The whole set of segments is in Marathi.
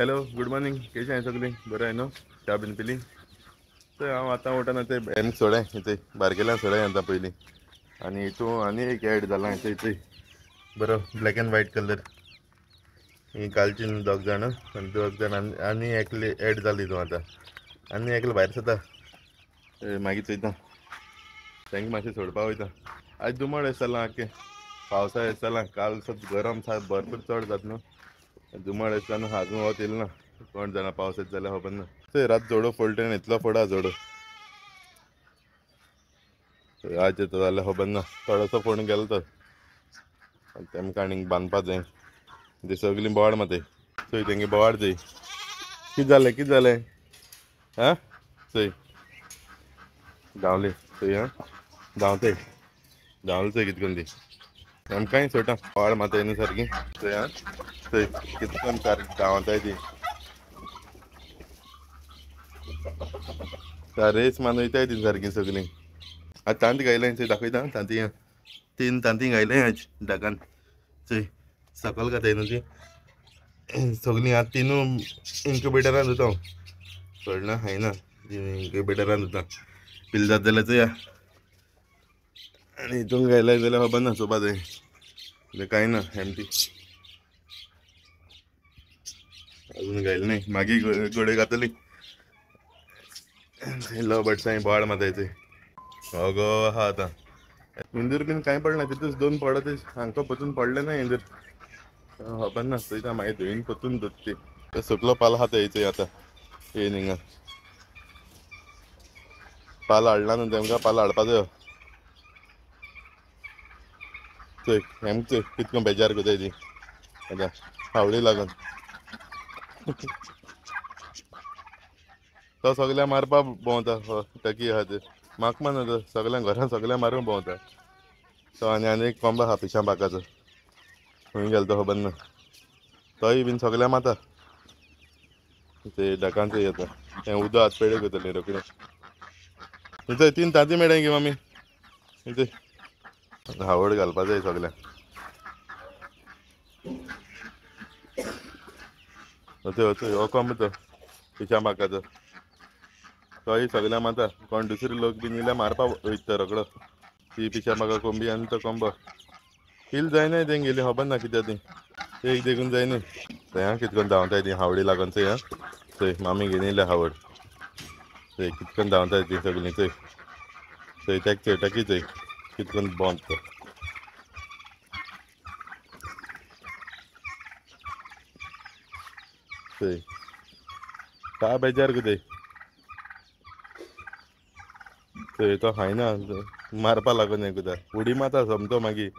हॅलो गुड मॉर्निंग कशी आहे सगळी बरं आहे न्हू च्या बीन पिली तर हांव आतां उठोन ते हें सोडे इथे बारकेल्यान सोडे आतां पयलीं आनी हितून आनी एक एड जाला इथे बरो ब्लॅक एंड व्हाईट कलर ही कालची दोग जाण आनी दोग जाण आनी एकले एड जाली हितून आतां आनी एकलो भायर सरता मागीर चोयता तांकां मातशें सोडपा वयता आयज दुमाळ अशें जालां आख्खें पावसा अशें जालां काल गरम भरपूर चड जाता न्हू दुमाळ अशें जावन आजून वत येयलो ना कोण जाणा पावस येता जाल्यार खबर ना ते रात जोडो फोल्टेन इतलो फोडा जोडो आज येता जाल्यार खबर ना थोडोसो फोडून गेलो तो तेमकां आनीक बांदपा जाय ती सगलीं बोवाड मात चोय तेंगे बोवाड चोय कितें जालें आं चोय धांवली चोय आं धांवताय धांवली चोय कितें करून ती आमकांय सोटा बोवाड माताय न्हू सारकी चोय आं चोय कितें करून सारकी धांवताय ती रेस मान वयताय ती सारकी सगलीं आतां तांतीं घायलाय चोय दाखयता तांतीं 3 तांतीं घायलाय आज ढाकान चोय सकयल घाताय न्हू ती सगलीं आतां तिनू इन्क्युबेटरान दोता सोडना खायना इन्क्युबेटरान दोता पिल जाता जाल्यार चोया आनी हितून घायलाय जाल्यार खबर ना चोवपा जाय कांय ना एमटी अजून घायले नाय मागीर गोडे घातली लव बर्ड्सांय बोवाड माताय चोय हो गो आहा आतां इंदूर बीन कांय पडना तितूच 2 पडत हांकां पतून पडले ना इंदूर खबर ना चोयता मागीर धुयेन पतून दोत्ती ते सकलो पाल आहा ते चोय आतां येयन हिंगा पाल हाडला न्हू तेमकां पाल हाडपा जायो चोय हेम चोय कितको बेजार कोताय ती आतां हावडी लागोन तो सगल्या मारपा भोंवता ताकी आहा ते म्हाका मारना तो सगल्या घरान सगल्या मारूंक भोंवता तो आनी एक कोंबो आहा पिशां पाकाचो खंय गेलो तो खबर ना तोय बीन सगल्या माता ते ढकान चोय आतां हें उदक आतां पेडे करतलें रोखडें थंय 3 तांतीं मेळ्ळाय गे मामी इथे हावड घालपा जाय सगल्यांक चोय हो कोंबो तो पिशां पाकाचो तोय सगल्या माता कोण दुसरे लोक बीन येयल्यार मारपा वयता तो रोखडो ती पिशां पाका कोंबी आनी तो कोंबो कील जायनाय तेंगेली खबर ना कित्याक ती एक देखून जायनाय चोय आं कितें करून धांवताय ती हावडी लागोन चोय आं चोय मामी घेवन येयल्या हावड चोय कितें करून धांवताय ती सगलीं चोय चोय तेक चोय ताकी चोय कितें करून भोंवता तो चोय का बेजार कोताय चोय तो खायना मारपा लागोन हें कोता उडी मारता सोमतो मागीर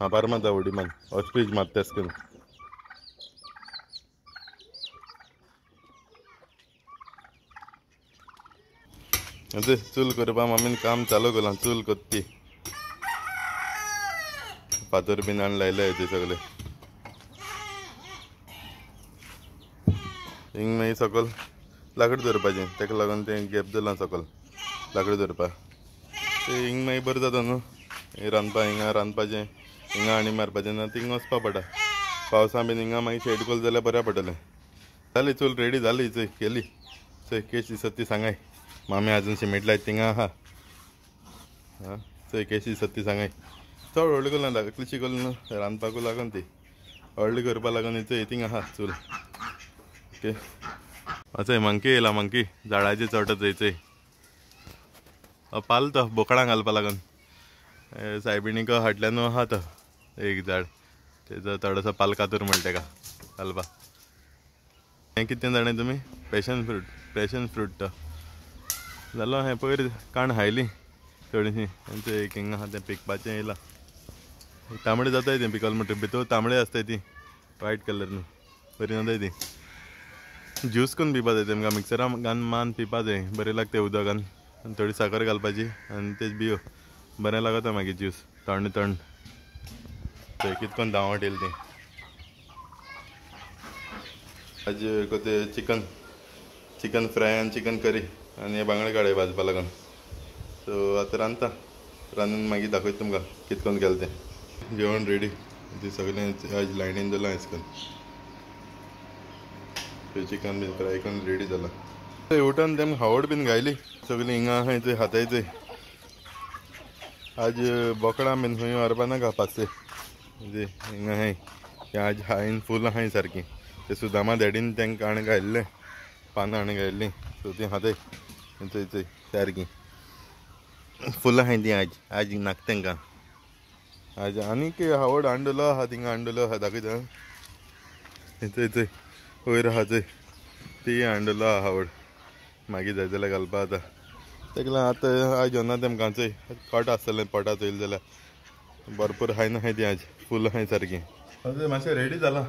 हांपार मारता उडी मारून ऑस्ट्रीच मारता तेश कोन्न आतां चूल करपा मामीन काम चालू केलां चूल कोत्ती फातर बीन हाडून लायल्याय ते सगळे हिंग मागीर सकयल लाकडी दवरपाचें तेका लागून तें गॅप जालां सकयल लाकडी दवरपा तें हिंग मागीर बरें जाता न्हू रांदपा हिंगा रांदपाचें हिंगा आणी मारपाचें ना थिंगा वचपा पडटा पावसा बीन हिंगा मागीर शेड कोल जाल्यार बऱ्या पडटलें जाली चूल रेडी जाली चोय केली चोय केशी सत्ती सांगाय मामी आजून सिमेंट लायता थिंगा आहा आं चोय केशी सत्ती सांगाय चड व्हडली कोरना धाकलीशी कोरली न्हू रांदपाकूय लागोन ती व्हडली करपा लागोन चोय थिंगा आहा चूल ओके चोय मंकी येयला मंकी झाडाचेर चडटा चोय पाल तो बोकडांक घालपा लागोन सायबिणीक हाटल्यान आहा तो एक झाड तेजो थोडोसो पाल कातूर म्हण तेका घालपा हें कितें जाणा तुमी पॅशन फ्रूट तो जालो हें पयर काण खायली थोडीशीं आनी तें एक हिंगा आहा तें पिकपाचें येयलां तांबडी जाताय तें पिकल म्हणटा भितर तांबडी आसताय ती व्हायट कलर न्हू बरी जाताय ती ज्यूस करून पिवपा जाय तेमकां मिक्सरान घालून मान पिवपा जाय बरें लागता उदकान आनी थोडी साकर घालपाची आनी तेच बियो बरें लागता मागीर ज्यूस थंड थंड थंय कितें करून धांवट येयली ती आज ते चिकन फ्राय आनी चिकन करी आनी हे बांगडे काडे भाजपा लागोन सो आतां रांदून मागीर दाखयता तुमकां कितें करून केलें तें जेवण रेडी ती सगळें आज लायनीन दवरलां अशें करून ते चिकन बीन फ्राय करून रेडी जाला. ते उठून तेम हावड बीन गायली सगळी हिंगा आहाय ते हातायचे. आज बोकडा बीन खंय व्हरपा नाका पाससे म्हणजे हिंगा आहाय आज हायन फूल आहाय सारकी. ते सुदामा डॅडीन तांकां आनी घायल्ले पानां आनी घायल्ली सो ती हाताय थंय सारकी फुलां आहाय ती आज आज नाका तांकां. आज आनीक हावड हांडलो आहा थिंगा हांडलो आहा दाखयता थंय वयर आहा थंय ती हांडलो आहा हावड मागीर जाय जाल्यार घालपा आतां. तेका लागून आतां आज जेवना तेमकां चोय कट आसतलें पोटा चोयलें जाल्यार भरपूर हाय ना हाय ती आज फूल आहाय सारकी. मातशें रेडी जाला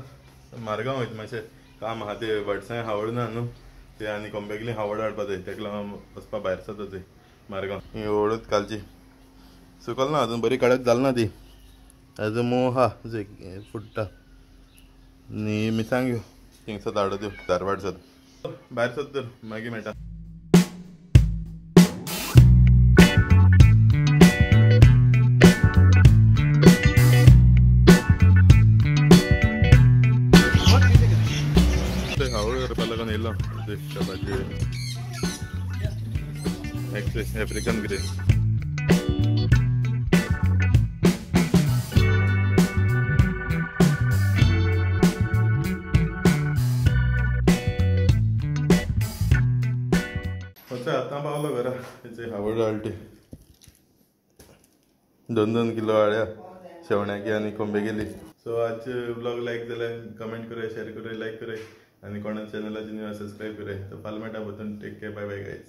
मारगांव वयता मातशें काम आहा ते वटसांय हावड ना न्हू ते आनी कोंबेगली हावड हाडपा जाय तेका लागून वचपा भायर सरता थंय मारगांव. ही हळद कालची सुकल ना अजून बरी कडक जाल ना ती अजून मोव आहा जे फुट्टा नी मिरसांग्यो थिंगसर धाडो त्यो धारवाड सर भायर सर तर मागीर मेळटा. हावड करपा लागून येयलो आफ्रिकन ग्रे. आतां पावलो घरा तेचे हावड हाडटी 2-2 किलो हाड्या शेवण्याकी आनी कोंबे गेली. सो आजचे ब्लॉग लायक जाल्यार कमेंट कराय शेअर कराय लायक कराय आनी कोणा चॅनलाची न्यू सब्सक्राइब कराय. तो फाल्यां मेळटा. Take care bye bye guys.